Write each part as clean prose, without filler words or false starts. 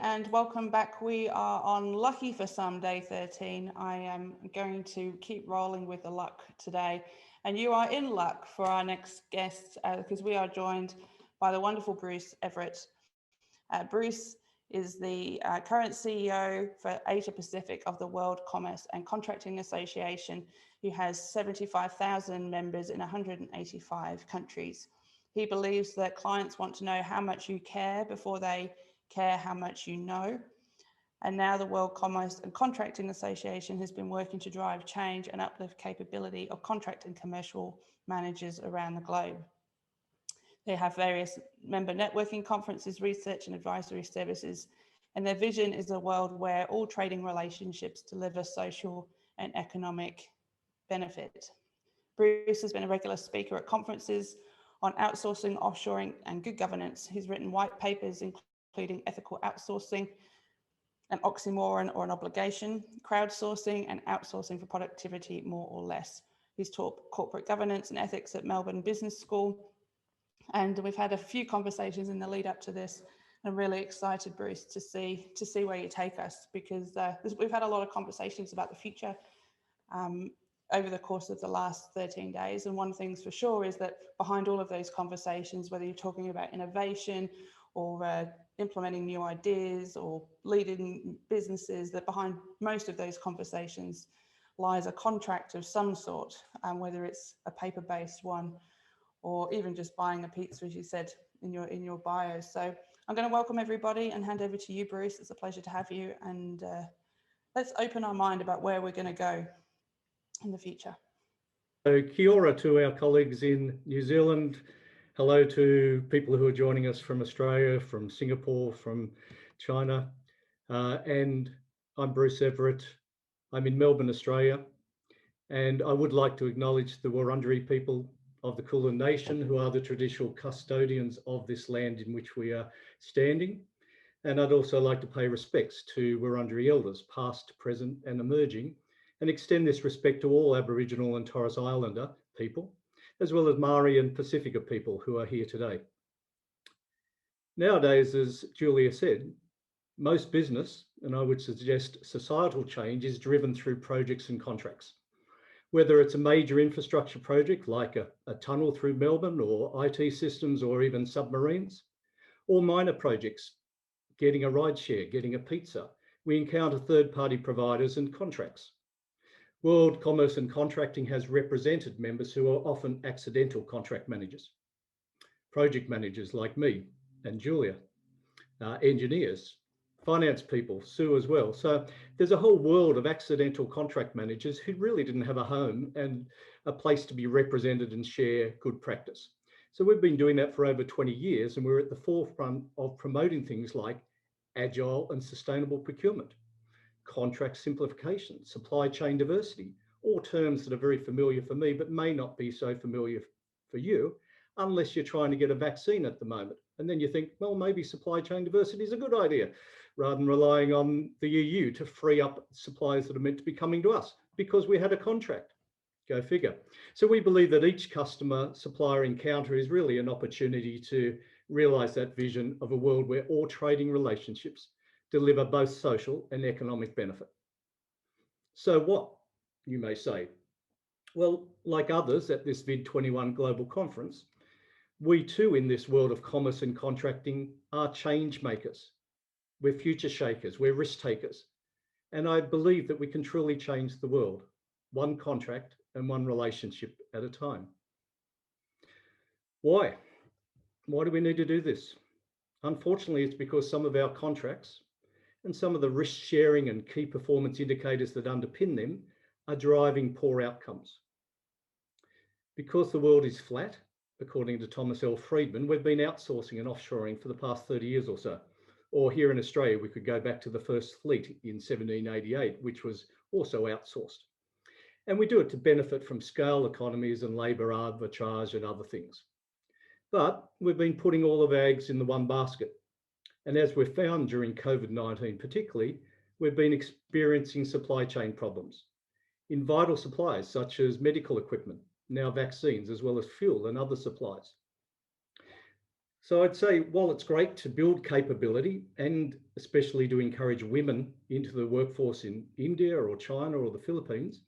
And welcome back. We are on Lucky for Some Day 13. I am going to keep rolling with the luck today, and you are in luck for our next guest because we are joined by the wonderful Bruce Everett. Bruce is the current CEO for Asia Pacific of the World Commerce and Contracting Association, who has 75,000 members in 185 countries. He believes that clients want to know how much you care before they care how much you know. And now the World Commerce and Contracting Association has been working to drive change and uplift capability of contract and commercial managers around the globe. They have various member networking conferences, research and advisory services, and their vision is a world where all trading relationships deliver social and economic benefit. Bruce has been a regular speaker at conferences on outsourcing, offshoring, and good governance. He's written white papers, including ethical outsourcing, an oxymoron or an obligation, crowdsourcing, and outsourcing for productivity, more or less. He's taught corporate governance and ethics at Melbourne Business School. And we've had a few conversations in the lead up to this. I'm really excited, Bruce, to see where you take us, because we've had a lot of conversations about the future over the course of the last 13 days. And one thing's for sure is that behind all of those conversations, whether you're talking about innovation or implementing new ideas or leading businesses, that behind most of those conversations lies a contract of some sort, whether it's a paper-based one or even just buying a pizza, as you said in your bio. So I'm going to welcome everybody and hand over to you, Bruce. It's a pleasure to have you, and let's open our mind about where we're going to go in the future. So kia ora to our colleagues in New Zealand. Hello to people who are joining us from Australia, from Singapore, from China. And I'm Bruce Everett. I'm in Melbourne, Australia. And I would like to acknowledge the Wurundjeri people of the Kulin Nation, who are the traditional custodians of this land in which we are standing. And I'd also like to pay respects to Wurundjeri elders, past, present, and emerging, and extend this respect to all Aboriginal and Torres Islander people, as well as Maori and Pacifica people who are here today. Nowadays, as Julia said, most business, and I would suggest societal change, is driven through projects and contracts. Whether it's a major infrastructure project like a tunnel through Melbourne, or IT systems, or even submarines, or minor projects, getting a ride share, getting a pizza, we encounter third-party providers and contracts. World Commerce and Contracting has represented members who are often accidental contract managers, project managers like me and Julia, engineers, finance people, Sue as well. So there's a whole world of accidental contract managers who really didn't have a home and a place to be represented and share good practice. So we've been doing that for over 20 years, and we're at the forefront of promoting things like agile and sustainable procurement, contract simplification, supply chain diversity, all terms that are very familiar for me, but may not be so familiar for you, unless you're trying to get a vaccine at the moment. And then you think, well, maybe supply chain diversity is a good idea, rather than relying on the EU to free up suppliers that are meant to be coming to us because we had a contract. Go figure. So we believe that each customer supplier encounter is really an opportunity to realize that vision of a world where all trading relationships deliver both social and economic benefit. So what, you may say? Well, like others at this VID21 global conference, we too in this world of commerce and contracting are change makers. We're future shakers, we're risk takers. And I believe that we can truly change the world, one contract and one relationship at a time. Why? Why do we need to do this? Unfortunately, it's because some of our contracts and some of the risk sharing and key performance indicators that underpin them are driving poor outcomes. Because the world is flat, according to Thomas L. Friedman, we've been outsourcing and offshoring for the past 30 years or so. Or here in Australia, we could go back to the first fleet in 1788, which was also outsourced. And we do it to benefit from scale economies and labour arbitrage and other things. But we've been putting all of our eggs in the one basket. And as we've found during COVID-19 particularly, we've been experiencing supply chain problems in vital supplies such as medical equipment, now vaccines, as well as fuel and other supplies. So I'd say, while it's great to build capability and especially to encourage women into the workforce in India or China or the Philippines,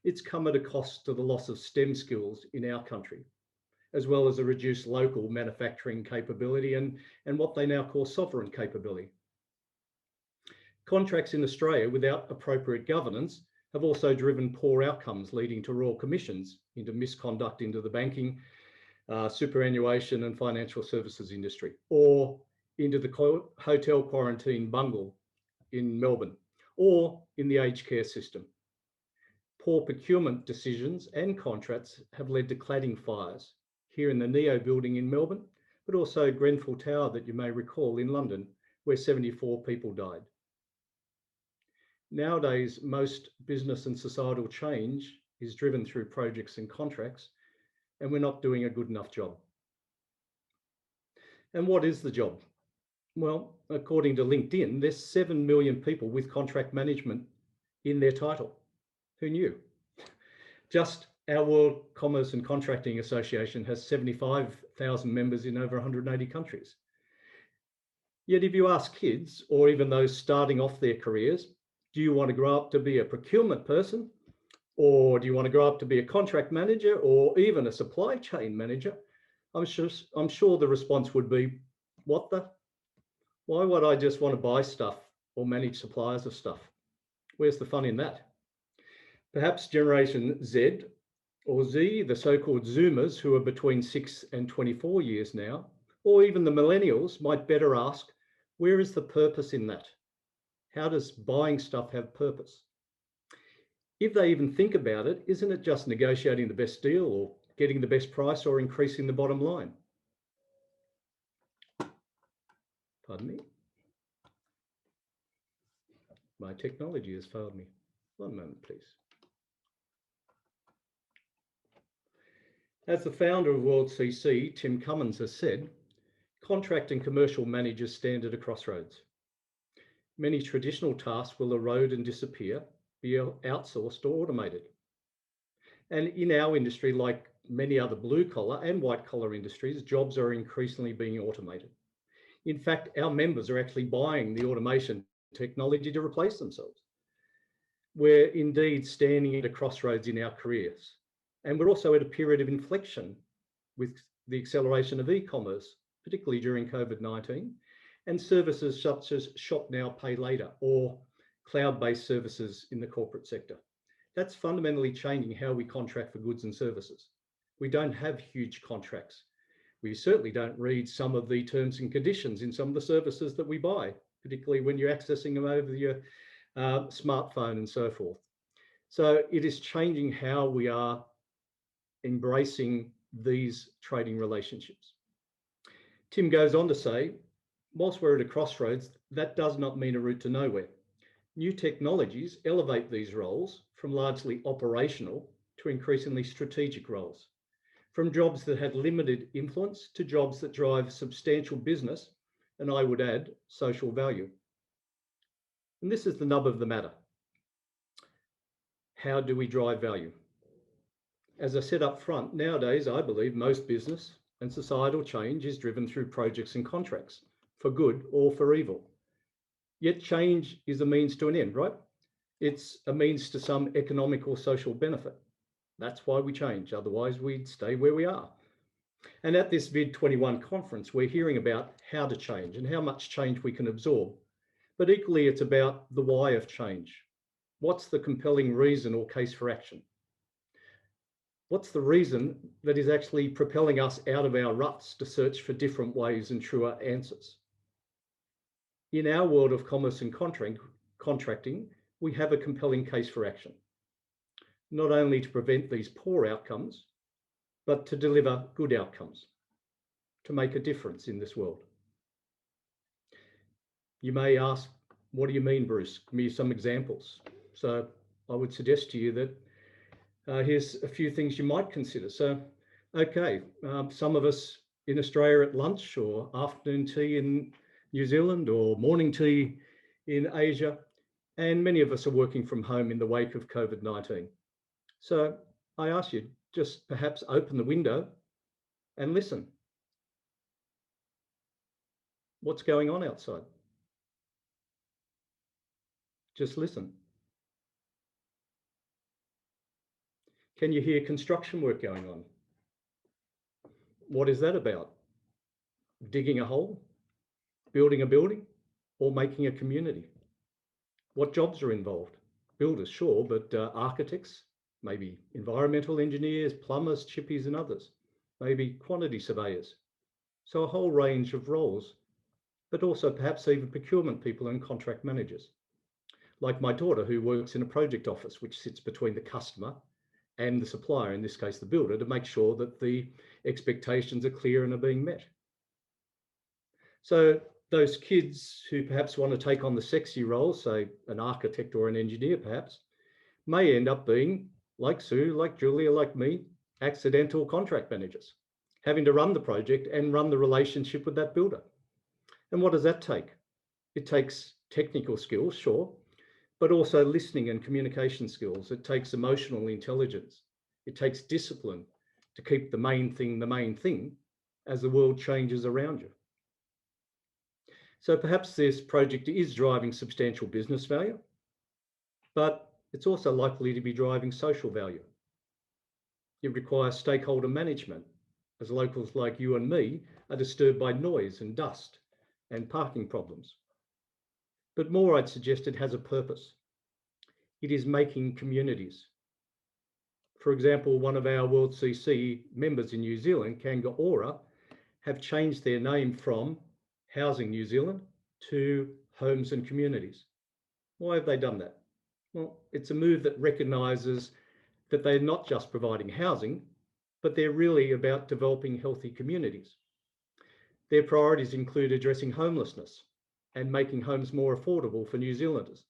it's come at a cost to the loss of STEM skills in our country, as well as a reduced local manufacturing capability and what they now call sovereign capability. Contracts in Australia without appropriate governance have also driven poor outcomes, leading to royal commissions into misconduct into the banking, superannuation and financial services industry, or into the hotel quarantine bungle in Melbourne, or in the aged care system. Poor procurement decisions and contracts have led to cladding fires here in the Neo building in Melbourne, but also Grenfell Tower that you may recall in London, where 74 people died. Nowadays, most business and societal change is driven through projects and contracts, and we're not doing a good enough job. And what is the job? Well, according to LinkedIn, there's 7 million people with contract management in their title. Who knew? Just our World Commerce and Contracting Association has 75,000 members in over 180 countries. Yet if you ask kids, or even those starting off their careers, do you want to grow up to be a procurement person? Or do you want to grow up to be a contract manager or even a supply chain manager? I'm sure the response would be, what the? Why would I just want to buy stuff or manage suppliers of stuff? Where's the fun in that? Perhaps Generation Z or Z, the so-called Zoomers who are between 6 and 24 years now, or even the millennials might better ask, where is the purpose in that? How does buying stuff have purpose? If they even think about it, isn't it just negotiating the best deal or getting the best price or increasing the bottom line? Pardon me. My technology has failed me. One moment, please. As the founder of World CC, Tim Cummins, has said, contract and commercial managers stand at a crossroads. Many traditional tasks will erode and disappear, be outsourced or automated. And in our industry, like many other blue collar and white collar industries, jobs are increasingly being automated. In fact, our members are actually buying the automation technology to replace themselves. We're indeed standing at a crossroads in our careers. And we're also at a period of inflection with the acceleration of e-commerce, particularly during COVID-19, and services such as shop now, pay later, or cloud-based services in the corporate sector. That's fundamentally changing how we contract for goods and services. We don't have huge contracts. We certainly don't read some of the terms and conditions in some of the services that we buy, particularly when you're accessing them over your smartphone and so forth. So it is changing how we are embracing these trading relationships. Tim goes on to say, whilst we're at a crossroads, that does not mean a route to nowhere. New technologies elevate these roles from largely operational to increasingly strategic roles, from jobs that had limited influence to jobs that drive substantial business, and I would add, social value. And this is the nub of the matter. How do we drive value? As I said up front, nowadays, I believe most business and societal change is driven through projects and contracts, for good or for evil. Yet change is a means to an end, right? It's a means to some economic or social benefit. That's why we change, otherwise we'd stay where we are. And at this VID21 conference, we're hearing about how to change and how much change we can absorb. But equally, it's about the why of change. What's the compelling reason or case for action? What's the reason that is actually propelling us out of our ruts to search for different ways and truer answers? In our world of commerce and contracting, we have a compelling case for action, not only to prevent these poor outcomes, but to deliver good outcomes, to make a difference in this world. You may ask, what do you mean, Bruce? Give me some examples. So I would suggest to you that Here's a few things you might consider. So, okay, some of us in Australia at lunch or afternoon tea in New Zealand or morning tea in Asia, and many of us are working from home in the wake of COVID-19. So I ask you, just perhaps open the window and listen. What's going on outside? Just listen. Can you hear construction work going on? What is that about? Digging a hole, building a building, or making a community? What jobs are involved? Builders, sure, but architects, maybe environmental engineers, plumbers, chippies, and others, maybe quantity surveyors. So a whole range of roles, but also perhaps even procurement people and contract managers. Like my daughter, who works in a project office, which sits between the customer and the supplier, in this case, the builder, to make sure that the expectations are clear and are being met. So those kids who perhaps want to take on the sexy role, say an architect or an engineer perhaps, may end up being, like Sue, like Julia, like me, accidental contract managers, having to run the project and run the relationship with that builder. And what does that take? It takes technical skills, sure, but also listening and communication skills. It takes emotional intelligence. It takes discipline to keep the main thing as the world changes around you. So perhaps this project is driving substantial business value, but it's also likely to be driving social value. It requires stakeholder management, as locals like you and me are disturbed by noise and dust and parking problems. But more, I'd suggest it has a purpose. It is making communities. For example, one of our World CC members in New Zealand, Kangaora, have changed their name from Housing New Zealand to Homes and Communities. Why have they done that? Well, it's a move that recognises that they're not just providing housing, but they're really about developing healthy communities. Their priorities include addressing homelessness and making homes more affordable for New Zealanders.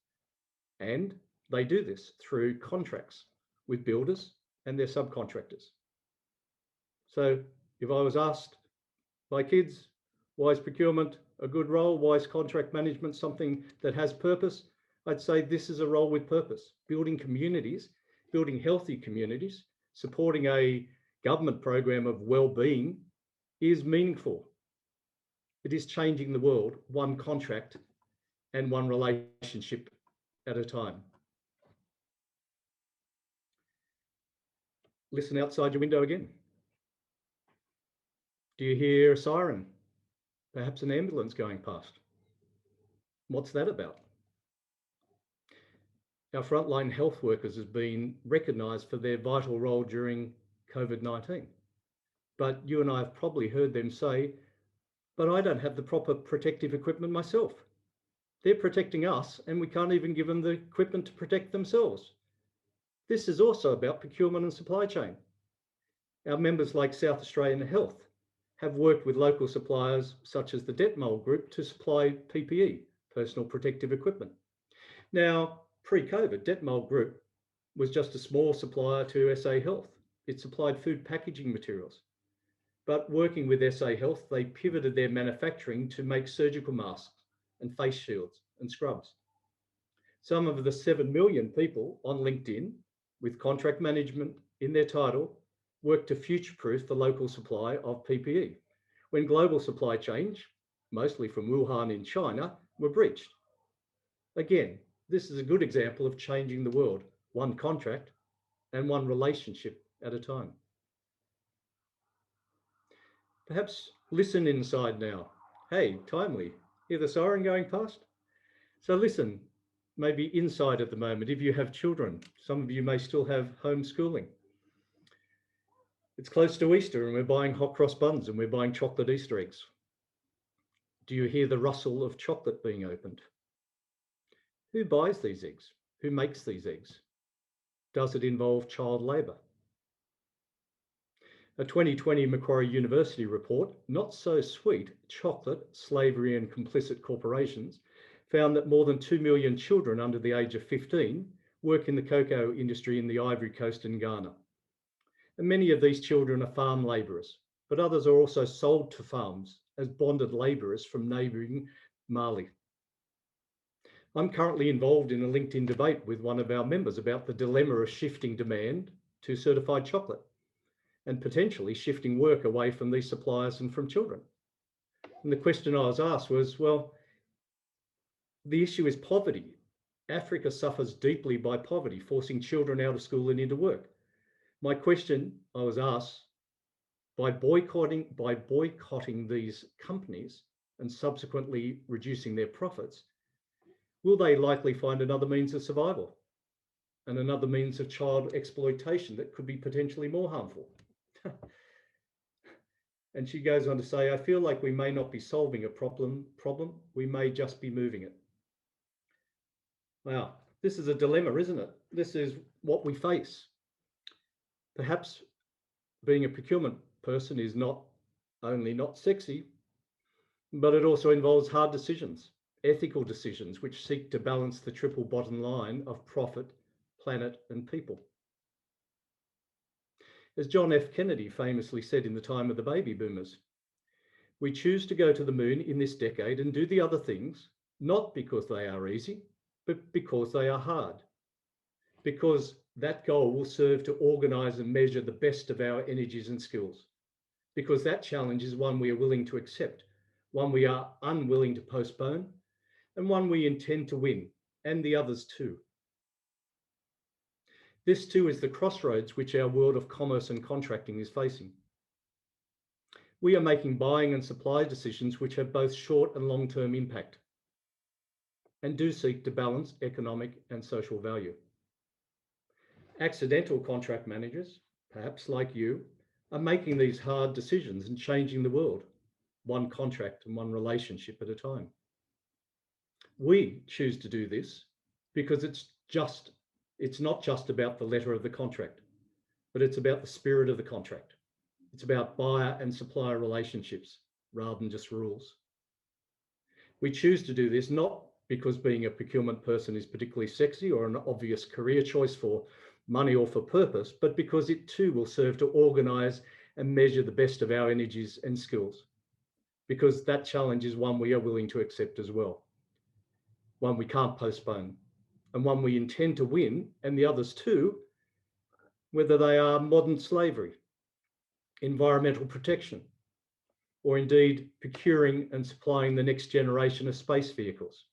And they do this through contracts with builders and their subcontractors. So if I was asked by kids, why is procurement a good role? Why is contract management something that has purpose? I'd say this is a role with purpose. Building communities, building healthy communities, supporting a government program of well-being is meaningful. It is changing the world, one contract and one relationship at a time. Listen outside your window again. Do you hear a siren? Perhaps an ambulance going past. What's that about? Our frontline health workers have been recognised for their vital role during COVID-19. But you and I have probably heard them say, but I don't have the proper protective equipment myself. They're protecting us and we can't even give them the equipment to protect themselves. This is also about procurement and supply chain. Our members like South Australian Health have worked with local suppliers such as the Detmold Group to supply PPE, personal protective equipment. Now, pre-COVID, Detmold Group was just a small supplier to SA Health. It supplied food packaging materials. But working with SA Health, they pivoted their manufacturing to make surgical masks and face shields and scrubs. Some of the 7 million people on LinkedIn with contract management in their title work to future-proof the local supply of PPE when global supply chains, mostly from Wuhan in China, were breached. Again, this is a good example of changing the world, one contract and one relationship at a time. Perhaps listen inside now. Hey, timely, hear the siren going past? So listen, maybe inside at the moment, if you have children, some of you may still have homeschooling. It's close to Easter and we're buying hot cross buns and we're buying chocolate Easter eggs. Do you hear the rustle of chocolate being opened? Who buys these eggs? Who makes these eggs? Does it involve child labour? A 2020 Macquarie University report, Not So Sweet, Chocolate, Slavery and Complicit Corporations, found that more than 2 million children under the age of 15 work in the cocoa industry in the Ivory Coast and Ghana. And many of these children are farm labourers, but others are also sold to farms as bonded labourers from neighbouring Mali. I'm currently involved in a LinkedIn debate with one of our members about the dilemma of shifting demand to certified chocolate and potentially shifting work away from these suppliers and from children. And the question I was asked was, well, the issue is poverty. Africa suffers deeply by poverty, forcing children out of school and into work. My question I was asked, by boycotting these companies and subsequently reducing their profits, will they likely find another means of survival and another means of child exploitation that could be potentially more harmful? And she goes on to say, I feel like we may not be solving a problem, we may just be moving it. Wow, this is a dilemma, isn't it? This is what we face. Perhaps being a procurement person is not only not sexy, but it also involves hard decisions, ethical decisions, which seek to balance the triple bottom line of profit, planet, and people. As John F. Kennedy famously said in the time of the baby boomers, we choose to go to the moon in this decade and do the other things, not because they are easy, but because they are hard. Because that goal will serve to organise and measure the best of our energies and skills. Because that challenge is one we are willing to accept, one we are unwilling to postpone, and one we intend to win, and the others too. This too is the crossroads which our world of commerce and contracting is facing. We are making buying and supply decisions which have both short and long-term impact and do seek to balance economic and social value. Accidental contract managers, perhaps like you, are making these hard decisions and changing the world, one contract and one relationship at a time. We choose to do this because it's not just about the letter of the contract, but it's about the spirit of the contract. It's about buyer and supplier relationships rather than just rules. We choose to do this not because being a procurement person is particularly sexy or an obvious career choice for money or for purpose, but because it too will serve to organise and measure the best of our energies and skills. Because that challenge is one we are willing to accept as well, one we can't postpone, and one we intend to win, and the others too, whether they are modern slavery, environmental protection, or indeed procuring and supplying the next generation of space vehicles.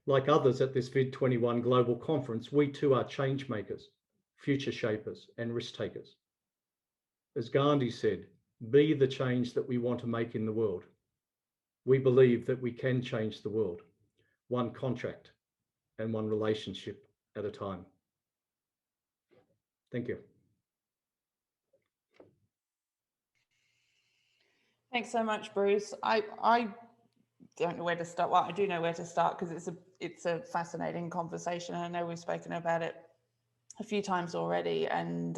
Like others at this VID21 global conference, we too are change makers, future shapers, and risk takers. As Gandhi said, be the change that we want to make in the world. We believe that we can change the world, one contract and one relationship at a time. Thank you. Thanks so much, Bruce. I don't know where to start. Well, I do know where to start because it's a fascinating conversation. I know we've spoken about it a few times already, and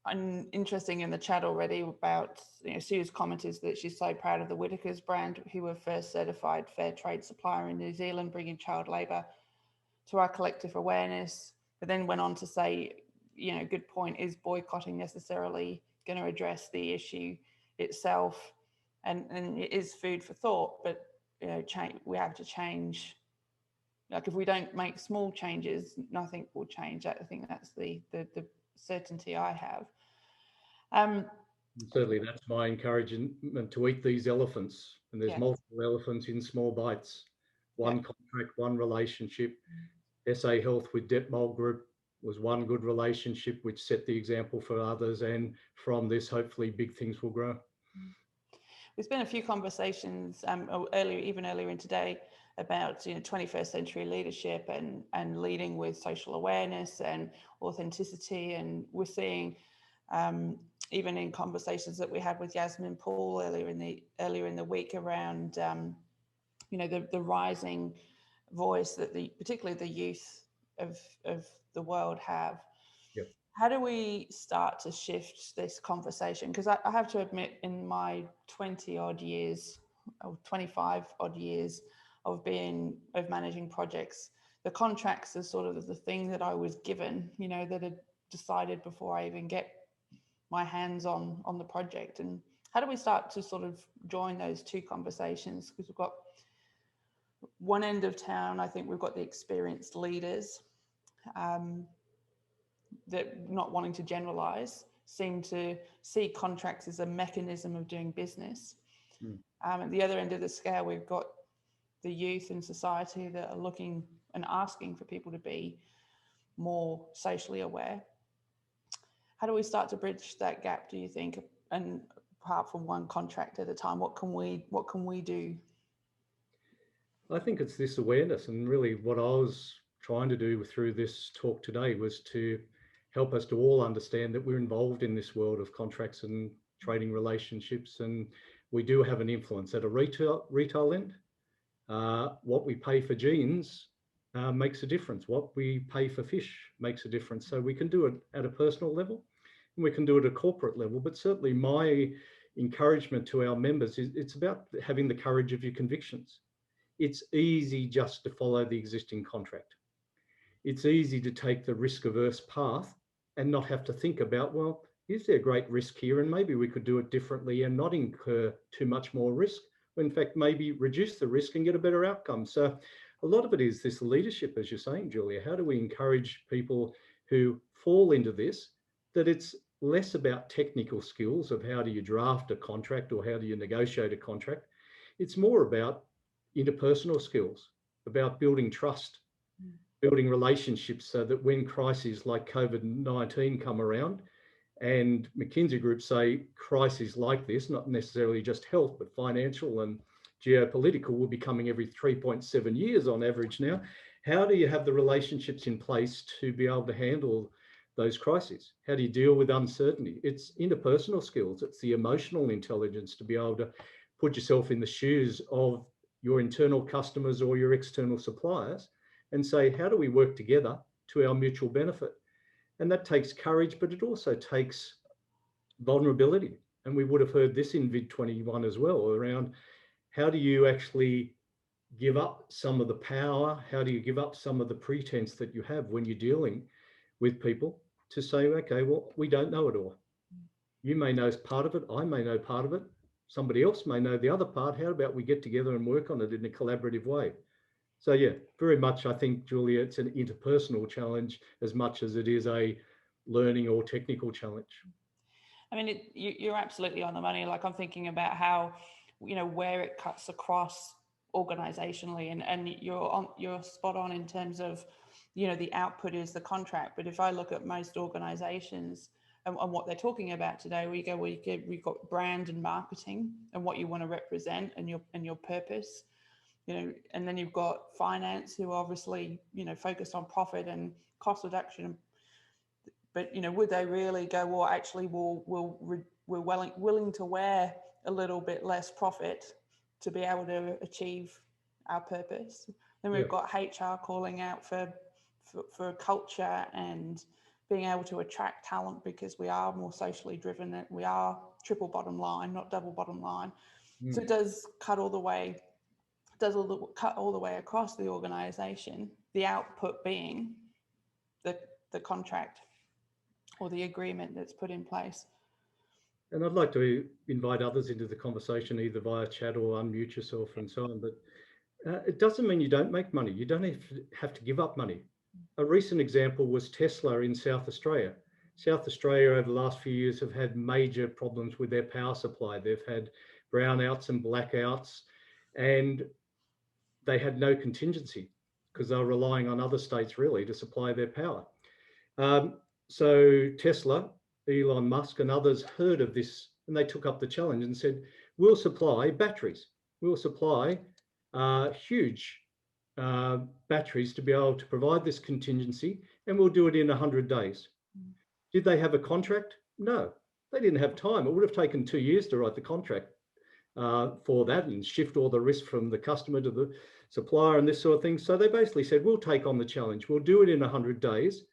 I'm interesting in the chat already about, Sue's comment is that she's so proud of the Whitaker's brand, who were first certified fair trade supplier in New Zealand, bringing child labour to our collective awareness, but then went on to say, good point, is boycotting necessarily going to address the issue itself? And it is food for thought, but we have to change. Like, if we don't make small changes, nothing will change. I think that's the certainty I have. Certainly, that's my encouragement, to eat these elephants. And there's multiple elephants in small bites. One contract, one relationship. SA Health with Detmold Group was one good relationship which set the example for others. And from this, hopefully, big things will grow. There's been a few conversations earlier in today about 21st century leadership and leading with social awareness and authenticity, and we're seeing even in conversations that we had with Yasmin Paul earlier in the week around the rising voice that particularly the youth of the world have. Yep. How do we start to shift this conversation? Because I have to admit, in my 20-odd years, or 25-odd years of managing projects, the contracts are sort of the thing that I was given, you know, that had decided before I even get my hands on the project. And how do we start to sort of join those two conversations? Because we've got one end of town, I think we've got the experienced leaders that, not wanting to generalize, seem to see contracts as a mechanism of doing business. At the other end of the scale, we've got the youth in society that are looking and asking for people to be more socially aware. How do we start to bridge that gap, do you think? And apart from one contract at a time, what can we do? I think it's this awareness, and really what I was trying to do through this talk today was to help us to all understand that we're involved in this world of contracts and trading relationships, and we do have an influence at a retail end. What we pay for jeans makes a difference. What we pay for fish makes a difference. So we can do it at a personal level, and we can do it at a corporate level. But certainly my encouragement to our members is it's about having the courage of your convictions. It's easy just to follow the existing contract. It's easy to take the risk-averse path and not have to think about, well, is there great risk here? And maybe we could do it differently and not incur too much more risk. In fact, maybe reduce the risk and get a better outcome. So a lot of it is this leadership, as you're saying, Julia. How do we encourage people who fall into this, that it's less about technical skills of how do you draft a contract or how do you negotiate a contract. It's more about interpersonal skills, about building trust, building relationships, so that when crises like COVID-19 come around, and McKinsey Group say crises like this, not necessarily just health, but financial and geopolitical, will be coming every 3.7 years on average now. How do you have the relationships in place to be able to handle those crises? How do you deal with uncertainty? It's interpersonal skills. It's the emotional intelligence to be able to put yourself in the shoes of your internal customers or your external suppliers and say, how do we work together to our mutual benefit? And that takes courage, but it also takes vulnerability. And we would have heard this in VID21 as well, around how do you actually give up some of the power? How do you give up some of the pretense that you have when you're dealing with people to say, okay, well, we don't know it all. You may know part of it. I may know part of it. Somebody else may know the other part. How about we get together and work on it in a collaborative way? So yeah, very much, I think, Julia, it's an interpersonal challenge as much as it is a learning or technical challenge. I mean, you're absolutely on the money. Like, I'm thinking about how, you know, where it cuts across organizationally, and you're spot on in terms of, you know, the output is the contract. But if I look at most organizations and what they're talking about today, we've got brand and marketing and what you want to represent and your purpose. You know, and then you've got finance, who obviously, you know, focused on profit and cost reduction. But, you know, would they really go, well, actually, we're willing to wear a little bit less profit to be able to achieve our purpose? Then we've got HR calling out for culture and being able to attract talent, because we are more socially driven, that we are triple bottom line, not double bottom line. So it does cut all the way across the organization, the output being the contract or the agreement that's put in place. And I'd like to invite others into the conversation, either via chat or unmute yourself and so on. But it doesn't mean you don't make money. You don't have to give up money. A recent example was Tesla in South Australia. South Australia over the last few years have had major problems with their power supply. They've had brownouts and blackouts, and they had no contingency because they were relying on other states really to supply their power. So Tesla, Elon Musk and others heard of this, and they took up the challenge and said, we'll supply batteries. We'll supply huge batteries to be able to provide this contingency, and we'll do it in 100 days. Did they have a contract? No, they didn't have time. It would have taken 2 years to write the contract for that and shift all the risk from the customer to the supplier and this sort of thing. So they basically said, we'll take on the challenge. We'll do it in 100 days.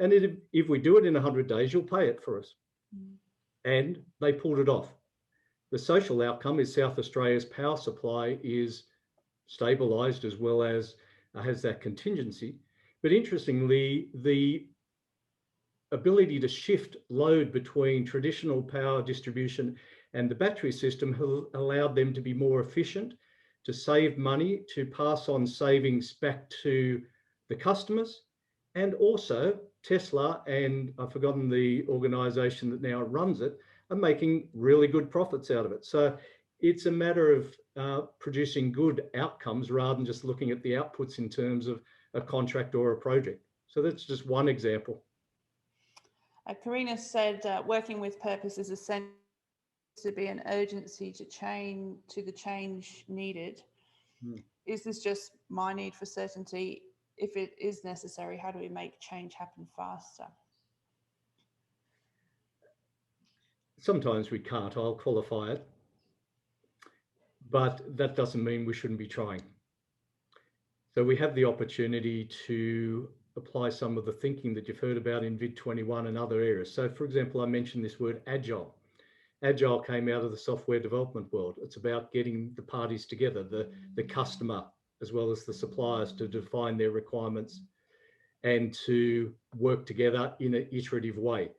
And if we do it in 100 days, you'll pay it for us. And they pulled it off. The social outcome is South Australia's power supply is stabilised, as well as has that contingency. But interestingly, the ability to shift load between traditional power distribution and the battery system has allowed them to be more efficient, to save money, to pass on savings back to the customers. And also Tesla, and I've forgotten the organization that now runs it, are making really good profits out of it. So it's a matter of producing good outcomes rather than just looking at the outputs in terms of a contract or a project. So that's just one example. Karina said, working with purpose is essential to be an urgency to the change needed. Is this just my need for certainty? If it is necessary, how do we make change happen faster? Sometimes we can't, I'll qualify it, but that doesn't mean we shouldn't be trying. So we have the opportunity to apply some of the thinking that you've heard about in VID21 and other areas. So for example, I mentioned this word Agile. Agile came out of the software development world. It's about getting the parties together, the customer as well as the suppliers, to define their requirements and to work together in an iterative way.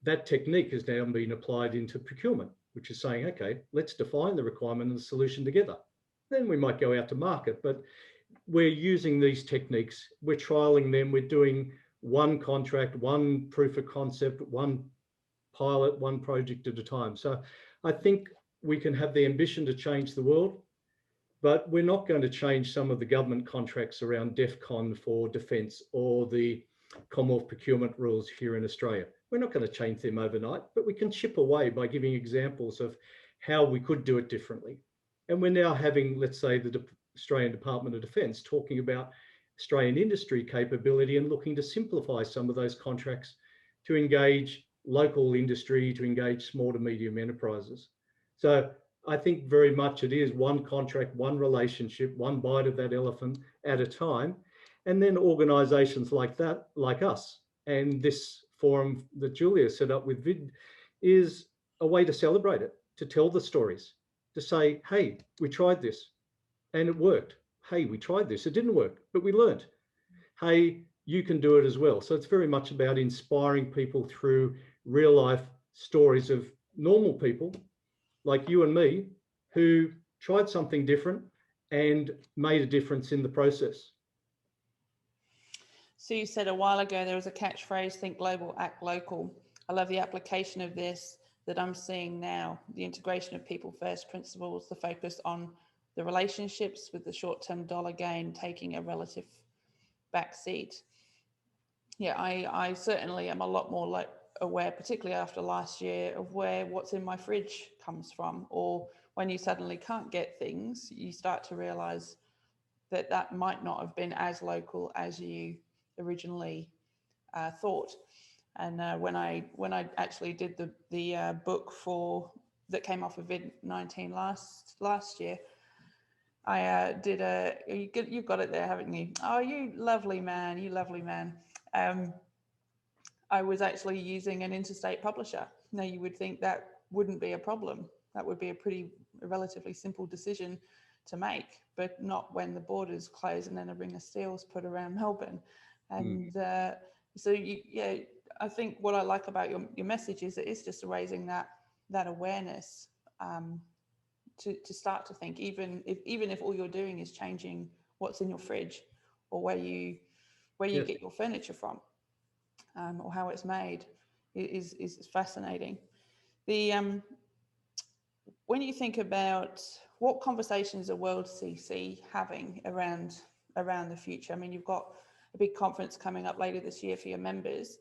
That technique has now been applied into procurement, which is saying, okay, let's define the requirement and the solution together. Then we might go out to market, but we're using these techniques, we're trialing them, we're doing one contract, one proof of concept, one pilot, one project at a time. So I think we can have the ambition to change the world, but we're not going to change some of the government contracts around DEFCON for defence or the Commonwealth procurement rules here in Australia. We're not going to change them overnight, but we can chip away by giving examples of how we could do it differently. And we're now having, let's say, the Australian Department of Defence talking about Australian industry capability and looking to simplify some of those contracts to engage local industry, to engage small to medium enterprises. So I think very much it is one contract, one relationship, one bite of that elephant at a time. And then organisations like that, like us, and this forum that Julia set up with VID is a way to celebrate it, to tell the stories, to say, hey, we tried this and it worked. Hey, we tried this, it didn't work, but we learned. Hey, you can do it as well. So it's very much about inspiring people through real life stories of normal people like you and me who tried something different and made a difference in the process. So you said a while ago there was a catchphrase, think global, act local. I love the application of this that I'm seeing now, the integration of people first principles, the focus on the relationships with the short-term dollar gain taking a relative backseat. Yeah, I certainly am a lot more aware, particularly after last year, of where what's in my fridge comes from, or when you suddenly can't get things, you start to realize that that might not have been as local as you originally thought. And when I actually did the book that came off of VID19 last year, I did you've got it there, haven't you? Oh, you lovely man. I was actually using an interstate publisher. Now you would think that wouldn't be a problem. That would be a relatively simple decision to make, but not when the borders close and then a ring of steel's put around Melbourne. And so I think what I like about your message is it is just raising that awareness to start to think, even if all you're doing is changing what's in your fridge or where you get your furniture from, or how it's made, is fascinating. When you think about what conversations are World CC having around the future, I mean, you've got a big conference coming up later this year for your members,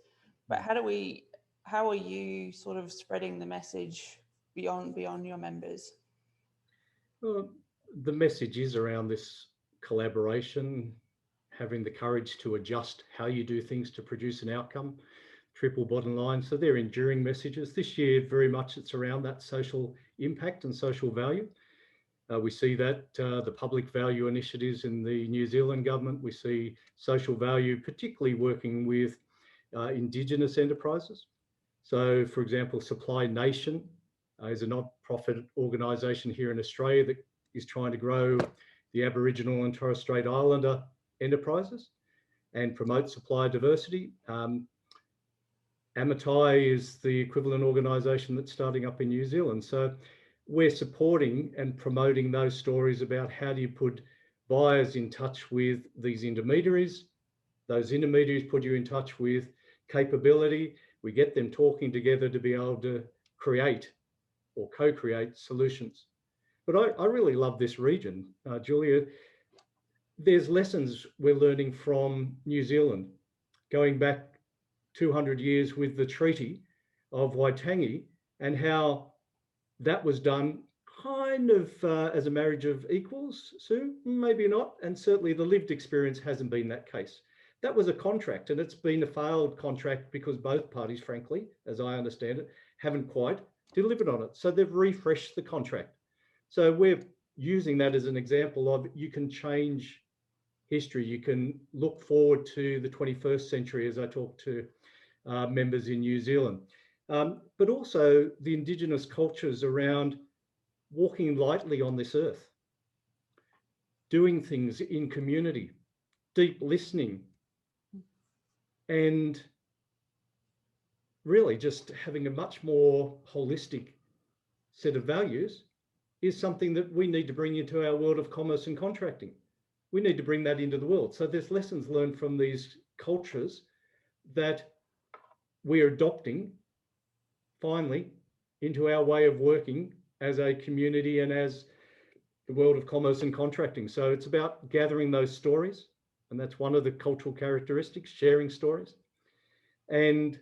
but how are you sort of spreading the message beyond your members? Well, the message is around this collaboration, having the courage to adjust how you do things to produce an outcome, triple bottom line. So they're enduring messages. This year, very much it's around that social impact and social value. We see that the public value initiatives in the New Zealand government, we see social value, particularly working with Indigenous enterprises. So for example, Supply Nation is a not-profit organisation here in Australia that is trying to grow the Aboriginal and Torres Strait Islander enterprises and promote supplier diversity. Amatai is the equivalent organisation that's starting up in New Zealand. So we're supporting and promoting those stories about how do you put buyers in touch with these intermediaries. Those intermediaries put you in touch with capability. We get them talking together to be able to create or co-create solutions. But I really love this region, Julia. There's lessons we're learning from New Zealand, going back 200 years with the Treaty of Waitangi and how that was done kind of as a marriage of equals, Sue, maybe not. And certainly the lived experience hasn't been that case. That was a contract, and it's been a failed contract because both parties, frankly, as I understand it, haven't quite delivered on it. So they've refreshed the contract. So we're using that as an example of you can change history. You can look forward to the 21st century as I talk to members in New Zealand. But also the Indigenous cultures around walking lightly on this earth, doing things in community, deep listening, and really just having a much more holistic set of values is something that we need to bring into our world of commerce and contracting. We need to bring that into the world. So there's lessons learned from these cultures that we're adopting finally into our way of working as a community and as the world of commerce and contracting. So it's about gathering those stories, and that's one of the cultural characteristics, sharing stories, and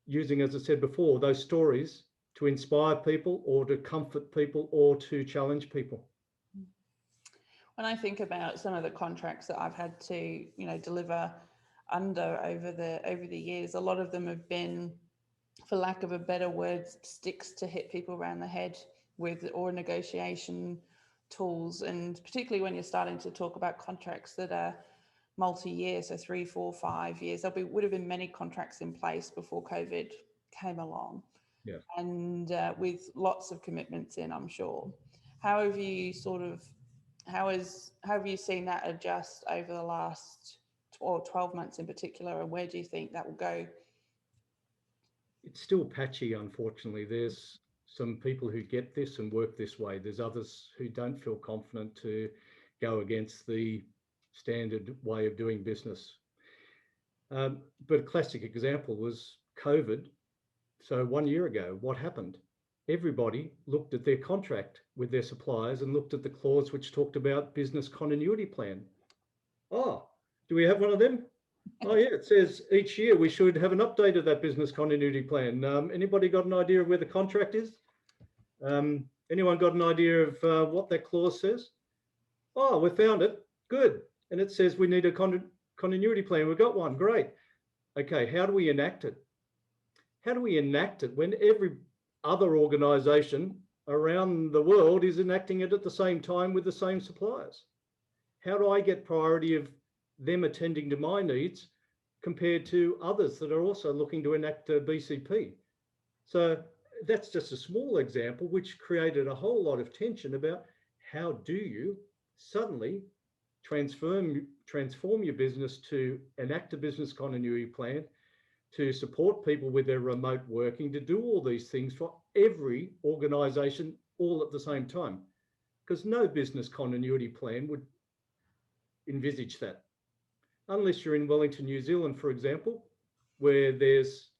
using, as I said before, those stories to inspire people or to comfort people or to challenge people. When I think about some of the contracts that I've had to, deliver under over the years, a lot of them have been, for lack of a better word, sticks to hit people around the head with, or negotiation tools. And particularly when you're starting to talk about contracts that are multi-year, so 3, 4, 5 years, would have been many contracts in place before COVID came along. Yeah. And with lots of commitments in, I'm sure. How have you how have you seen that adjust over the last 12 months in particular, and where do you think that will go? It's still patchy, unfortunately. There's some people who get this and work this way. There's others who don't feel confident to go against the standard way of doing business. But a classic example was COVID. So 1 year ago, what happened? Everybody looked at their contract with their suppliers and looked at the clause which talked about business continuity plan. Oh, do we have one of them? Oh yeah, it says each year we should have an update of that business continuity plan. Anybody got an idea of where the contract is? Anyone got an idea of what that clause says? Oh, we found it. Good. And it says we need a continuity plan. We've got one. Great. Okay, how do we enact it? How do we enact it when every other organisation around the world is enacting it at the same time with the same suppliers? How do I get priority of them attending to my needs compared to others that are also looking to enact a BCP? So that's just a small example which created a whole lot of tension about how do you suddenly transform your business to enact a business continuity plan, to support people with their remote working, to do all these things for every organisation all at the same time, because no business continuity plan would envisage that. Unless you're in Wellington, New Zealand, for example, where there's,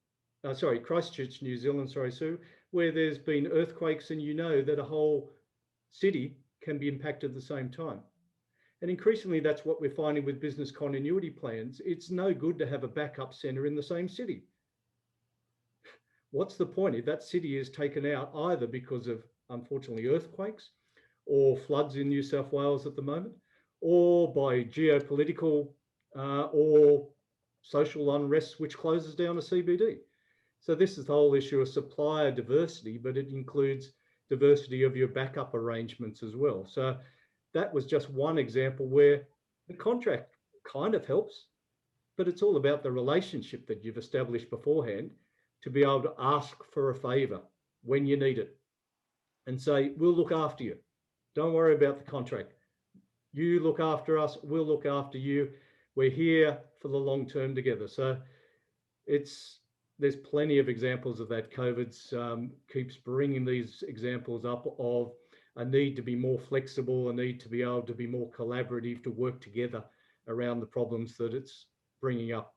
Christchurch, New Zealand, Sue, where there's been earthquakes and you know that a whole city can be impacted at the same time. And increasingly, that's what we're finding with business continuity plans. It's no good to have a backup centre in the same city. What's the point if that city is taken out either because of, unfortunately, earthquakes or floods in New South Wales at the moment, or by geopolitical or social unrest, which closes down a CBD? So this is the whole issue of supplier diversity, but it includes diversity of your backup arrangements as well. So that was just one example where the contract kind of helps, but it's all about the relationship that you've established beforehand to be able to ask for a favour when you need it and say, we'll look after you. Don't worry about the contract. You look after us, we'll look after you. we're here for the long term together. So there's plenty of examples of that. COVID's keeps bringing these examples up of a need to be more flexible, a need to be able to be more collaborative, to work together around the problems that it's bringing up.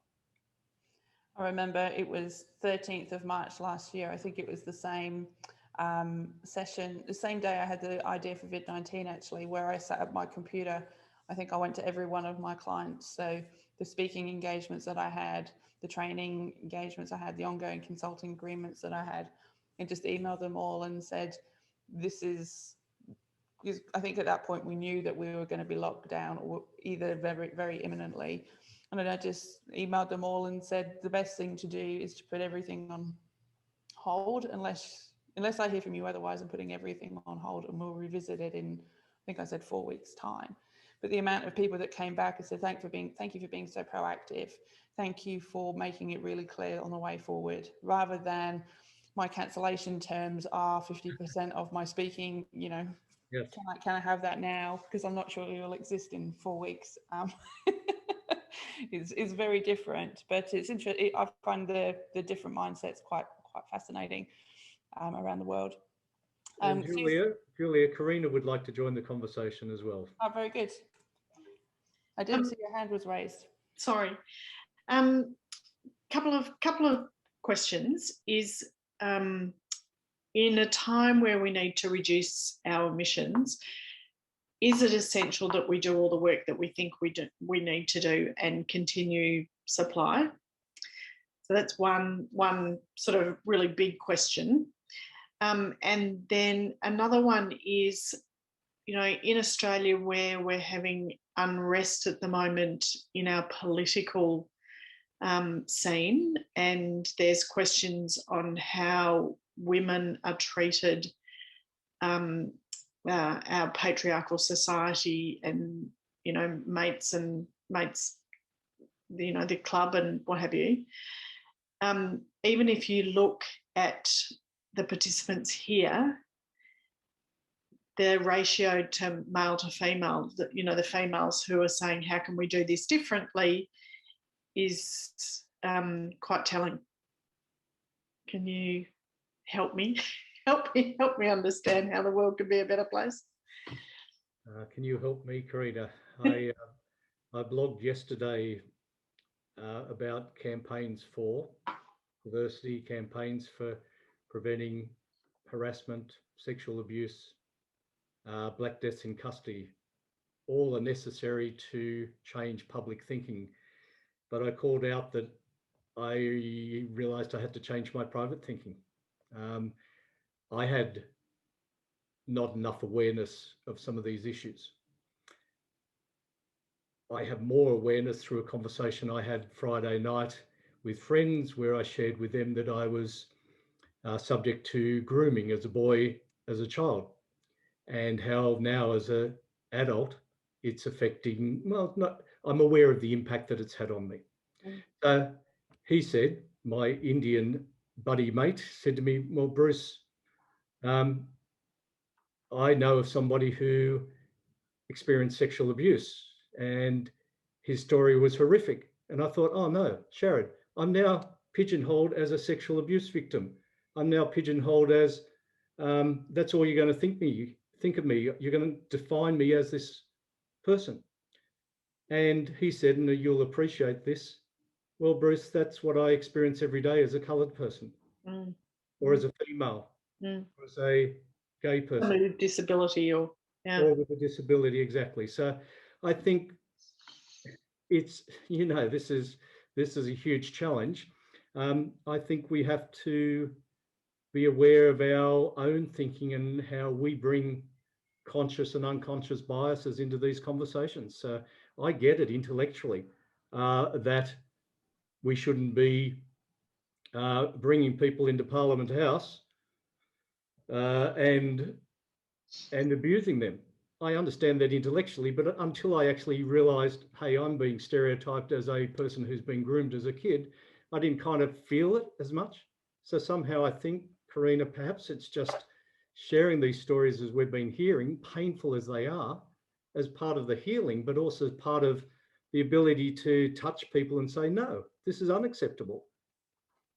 I remember it was 13th of March last year. I think it was the same session, the same day I had the idea for VID19 actually, where I sat at my computer. I think I went to every one of my clients. So the speaking engagements that I had, the training engagements I had, the ongoing consulting agreements that I had, and just emailed them all and said, this is, because I think at that point we knew that we were going to be locked down or either very, very imminently. And then I just emailed them all and said, the best thing to do is to put everything on hold unless I hear from you otherwise. I'm putting everything on hold and we'll revisit it in, I think I said 4 weeks time. But the amount of people that came back and said, thank you for being so proactive. Thank you for making it really clear on the way forward, rather than my cancellation terms are 50% of my speaking, you know, Yes. Can I have that now? Because I'm not sure it will exist in 4 weeks. It's very different, but it's interesting. I find the different mindsets quite fascinating around the world. Julia, Karina would like to join the conversation as well. Oh, very good. I didn't see your hand was raised. Sorry. Couple of questions is, in a time where we need to reduce our emissions, is it essential that we do all the work that we think we need to do and continue supply? So that's one sort of really big question. And then another one is, you know, in Australia, where we're having unrest at the moment in our political scene, and there's questions on how women are treated, our patriarchal society, and, you know, mates, you know, the club and what have you. Even if you look at the participants here, the ratio to male to female, you know, the females who are saying, how can we do this differently, is quite telling. Can you help me? Help me understand how the world could be a better place. Can you help me, Karina? I blogged yesterday about campaigns for diversity, campaigns for preventing harassment, sexual abuse, black deaths in custody. All are necessary to change public thinking. But I called out that I realised I had to change my private thinking. I had not enough awareness of some of these issues. I have more awareness through a conversation I had Friday night with friends, where I shared with them that I was subject to grooming as a boy, as a child, and how now as an adult it's affecting, well, not, I'm aware of the impact that it's had on me. So he said, my Indian buddy mate said to me, well, Bruce, I know of somebody who experienced sexual abuse and his story was horrific. And I thought, oh no, Sharon, I'm now pigeonholed as a sexual abuse victim. I'm now pigeonholed as, that's all you're going to think of me. You're going to define me as this person. And he said, and you'll appreciate this, well, Bruce, that's what I experience every day as a coloured person, or as a female, or as a gay person. With a disability or with a disability, exactly. So I think it's, you know, this is a huge challenge. I think we have to be aware of our own thinking and how we bring conscious and unconscious biases into these conversations. So I get it intellectually that we shouldn't be bringing people into Parliament House and abusing them. I understand that intellectually, but until I actually realised, hey, I'm being stereotyped as a person who's been groomed as a kid, I didn't kind of feel it as much. So somehow I think, Karina, perhaps it's just sharing these stories as we've been hearing, painful as they are, as part of the healing, but also as part of the ability to touch people and say, no, this is unacceptable.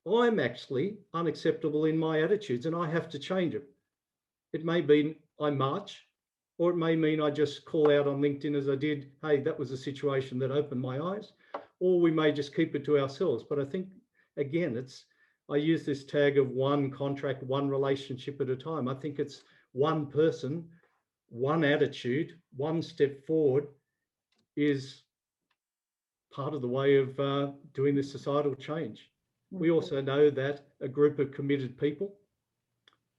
I'm actually unacceptable in my attitudes and I have to change it. It may mean I march, or it may mean I just call out on LinkedIn as I did, hey, that was a situation that opened my eyes, or we may just keep it to ourselves. But I think, again, I use this tag of one contract, one relationship at a time. I think it's one person, one attitude, one step forward is part of the way of doing this societal change. We also know that a group of committed people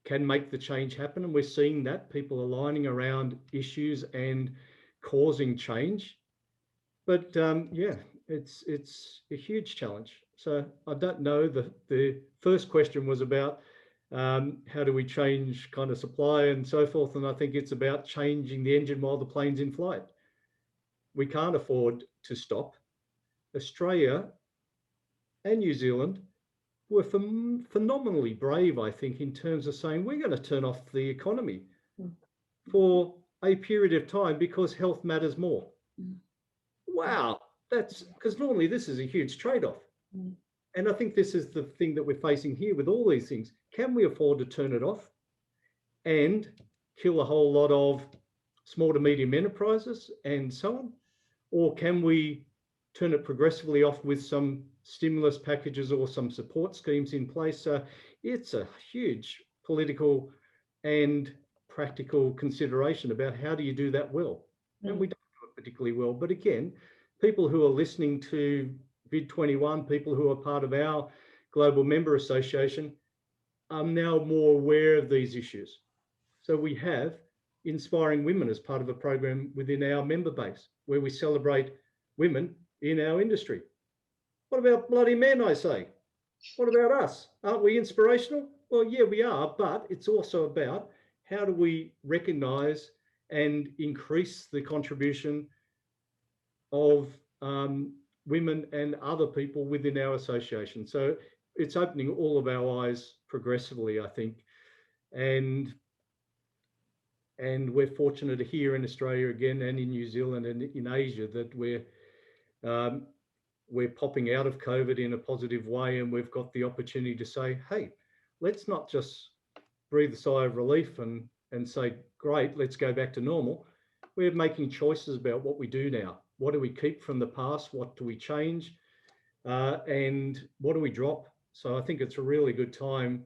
can make the change happen, and we're seeing that people aligning around issues and causing change. But yeah, it's a huge challenge. So I don't know. The first question was about how do we change kind of supply and so forth, and I think it's about changing the engine while the plane's in flight. We can't afford to stop. Australia and New Zealand were phenomenally brave, I think, in terms of saying we're going to turn off the economy for a period of time because health matters more. Wow, that's because normally this is a huge trade-off. And I think this is the thing that we're facing here with all these things. Can we afford to turn it off and kill a whole lot of small to medium enterprises and so on? Or can we turn it progressively off with some stimulus packages or some support schemes in place? It's a huge political and practical consideration about how do you do that well. And we don't do it particularly well. But again, people who are listening to VID21, people who are part of our global member association are now more aware of these issues. So we have Inspiring Women as part of a program within our member base where we celebrate women in our industry. What about bloody men, I say? What about us? Aren't we inspirational? Well, yeah, we are, but it's also about how do we recognise and increase the contribution of women and other people within our association. So it's opening all of our eyes progressively, I think. And we're fortunate here in Australia again and in New Zealand and in Asia that we're popping out of COVID in a positive way, and we've got the opportunity to say, hey, let's not just breathe a sigh of relief and say, great, let's go back to normal. We're making choices about what we do now. What do we keep from the past? What do we change? And what do we drop? So I think it's a really good time.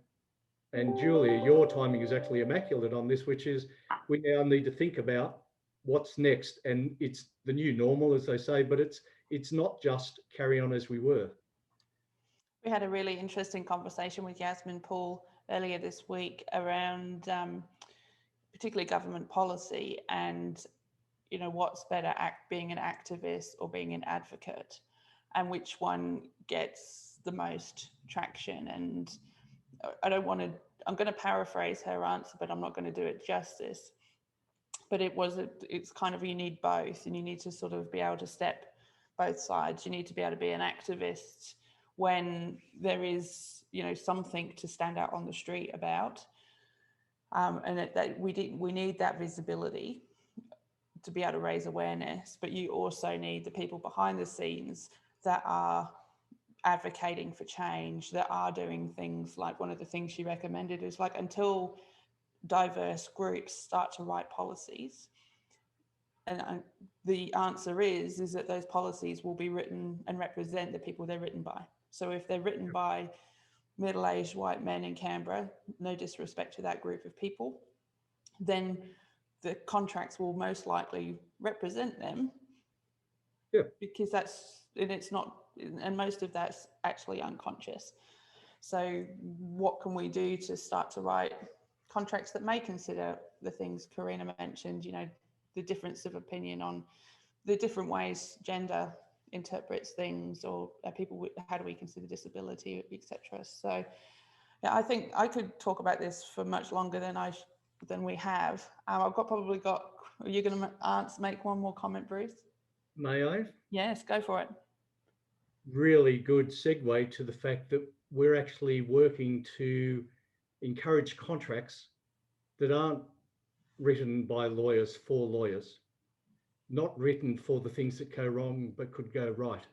And Julia, your timing is actually immaculate on this, which is we now need to think about what's next. And it's the new normal, as they say, but it's not just carry on as we were. We had a really interesting conversation with Yasmin Poole earlier this week around particularly government policy and, you know, what's better, being an activist or being an advocate, and which one gets the most traction. And I'm going to paraphrase her answer, but I'm not going to do it justice. But it's kind of, you need both, and you need to sort of be able to step both sides. You need to be able to be an activist when there is, you know, something to stand out on the street about. And that we need that visibility to be able to raise awareness, but you also need the people behind the scenes that are advocating for change, that are doing things like one of the things she recommended is like, until diverse groups start to write policies, and the answer is that those policies will be written and represent the people they're written by. So if they're written by middle-aged white men in Canberra, no disrespect to that group of people, then the contracts will most likely represent them. Yeah. Because it's not, and most of that's actually unconscious. So what can we do to start to write contracts that may consider the things Karina mentioned, you know, the difference of opinion on the different ways gender interprets things, or people, how do we consider disability, etc. So yeah, I think I could talk about this for much longer than we have. Are you going to make one more comment, Bruce? May I? Yes, go for it. Really good segue to the fact that we're actually working to encourage contracts that aren't written by lawyers for lawyers. not written for the things that go wrong but could go right.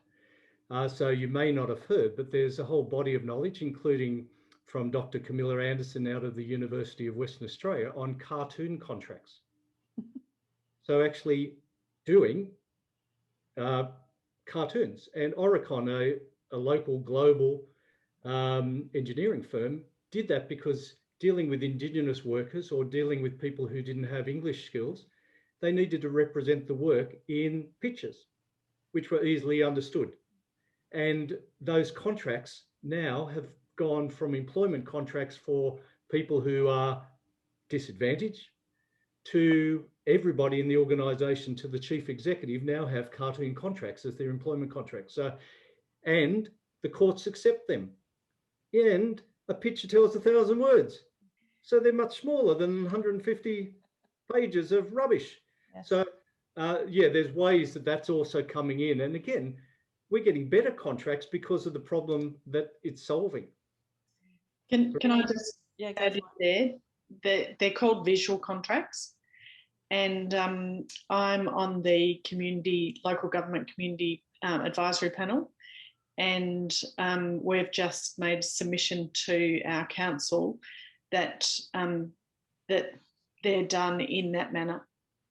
So you may not have heard, but there's a whole body of knowledge, including from Dr. Camilla Anderson out of the University of Western Australia, on cartoon contracts. So actually doing cartoons. And Oricon, a local global engineering firm, did that because dealing with Indigenous workers or dealing with people who didn't have English skills, they needed to represent the work in pictures, which were easily understood. And those contracts now have gone from employment contracts for people who are disadvantaged to everybody in the organisation, to the chief executive, now have cartoon contracts as their employment contracts. So, and the courts accept them. And a picture tells 1,000 words. So they're much smaller than 150 pages of rubbish. Yes. So yeah, there's ways that that's also coming in. And again, we're getting better contracts because of the problem that it's solving. Can I just add in there? They're called visual contracts. And I'm on the local government community advisory panel. And we've just made submission to our council that that they're done in that manner,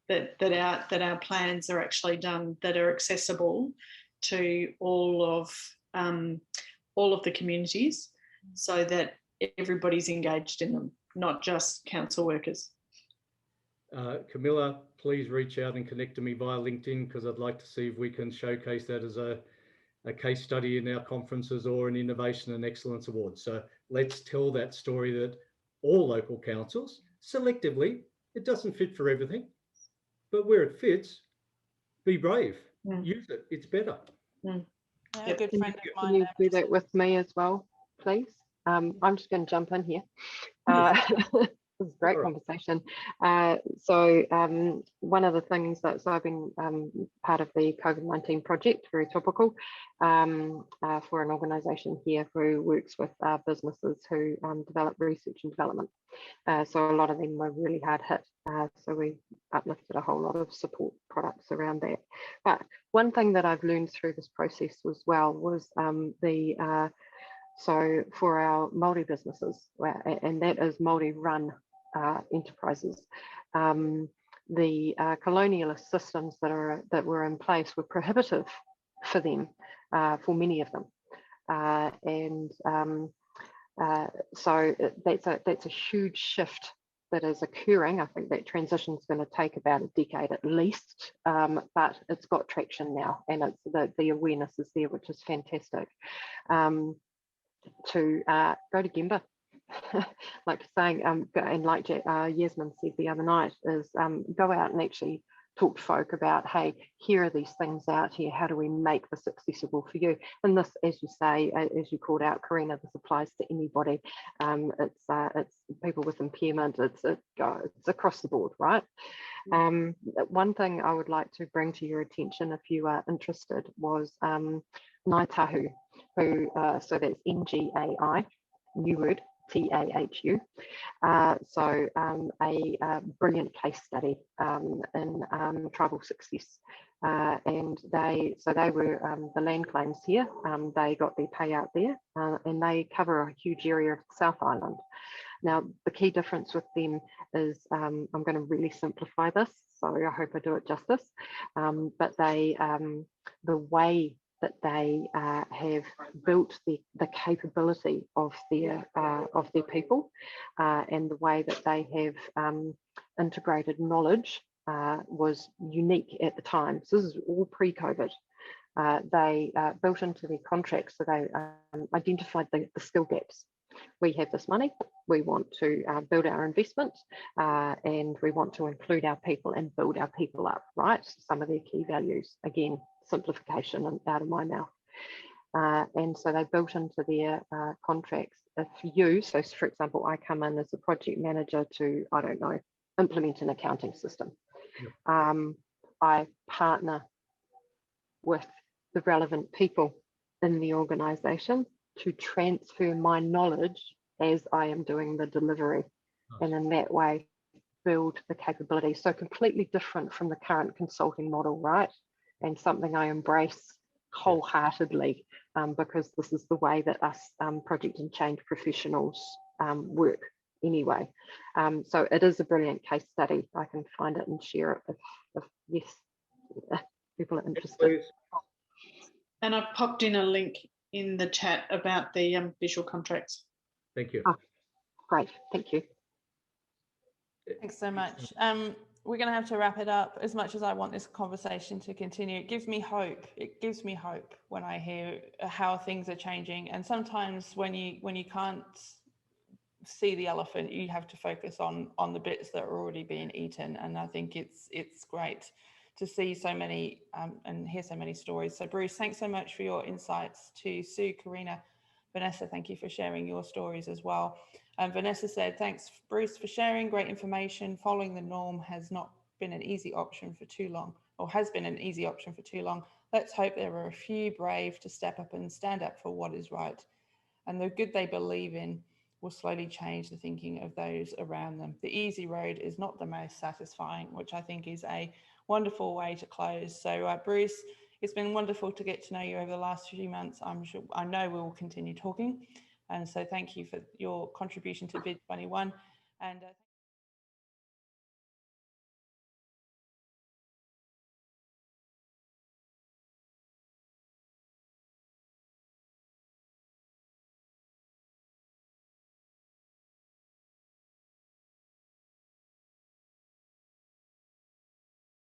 that our plans are actually done, that are accessible to all of the communities, so that everybody's engaged in them, not just council workers. Camilla, please reach out and connect to me via LinkedIn, because I'd like to see if we can showcase that as a case study in our conferences or an Innovation and Excellence Award. So let's tell that story that all local councils, selectively, it doesn't fit for everything, but where it fits, be brave, use it, it's better. Yeah, a good friend of mine. Can you do that with me as well, please? I'm just going to jump in here. This is a great conversation. So one of the things that, so I've been part of the COVID-19 project, very topical, for an organisation here who works with businesses who develop research and development. So a lot of them were really hard hit. So we uplifted a whole lot of support products around that. But one thing that I've learned through this process as well was so for our Māori businesses, and that is Māori run enterprises, the colonialist systems that were in place were prohibitive for them, for many of them, so that's a huge shift that is occurring. I think that transition is going to take about a decade at least, but it's got traction now, and it's the awareness is there, which is fantastic. To go to Gemba, like saying, and like Yasmin said the other night, is go out and actually talk to folk about, hey, here are these things out here, how do we make this accessible for you? And this, as you say, as you called out, Karina, this applies to anybody. It's people with impairment, it's across the board, right? One thing I would like to bring to your attention, if you are interested, was Ngāi Tahu, who, so that's NGAI, new word, TAHU. So a brilliant case study in tribal success. And they were the land claims here, they got their payout there, and they cover a huge area of the South Island. Now, the key difference with them is, I'm going to really simplify this, so I hope I do it justice, but they, the way that they have built the capability of their people, and the way that they have integrated knowledge was unique at the time. So this is all pre-COVID. They built into their contracts, so they identified the skill gaps. We have this money, we want to build our investment, and we want to include our people and build our people up, right? Some of their key values, again, simplification and out of my mouth. And so they built into their contracts, if you, so for example, I come in as a project manager to, I don't know, implement an accounting system. Yep. I partner with the relevant people in the organisation to transfer my knowledge as I am doing the delivery. Nice. And in that way, build the capability. So completely different from the current consulting model, right? And something I embrace wholeheartedly, because this is the way that us project and change professionals work anyway. So it is a brilliant case study. I can find it and share it if yes, people are interested. And I've popped in a link in the chat about the visual contracts. Thank you. Oh, great, thank you. Thanks so much. We're going to have to wrap it up. As much as I want this conversation to continue, it gives me hope. It gives me hope when I hear how things are changing. And sometimes when you can't see the elephant, you have to focus on the bits that are already being eaten. And I think it's great to see so many and hear so many stories. So Bruce, thanks so much for your insights. To Sue, Karina, Vanessa, thank you for sharing your stories as well. Vanessa said, thanks Bruce for sharing great information. Following the norm has not been an easy option for too long, or has been an easy option for too long. Let's hope there are a few brave to step up and stand up for what is right. And the good they believe in will slowly change the thinking of those around them. The easy road is not the most satisfying, which I think is a wonderful way to close. So Bruce, it's been wonderful to get to know you over the last few months. I know we will continue talking. And so thank you for your contribution to VID21. And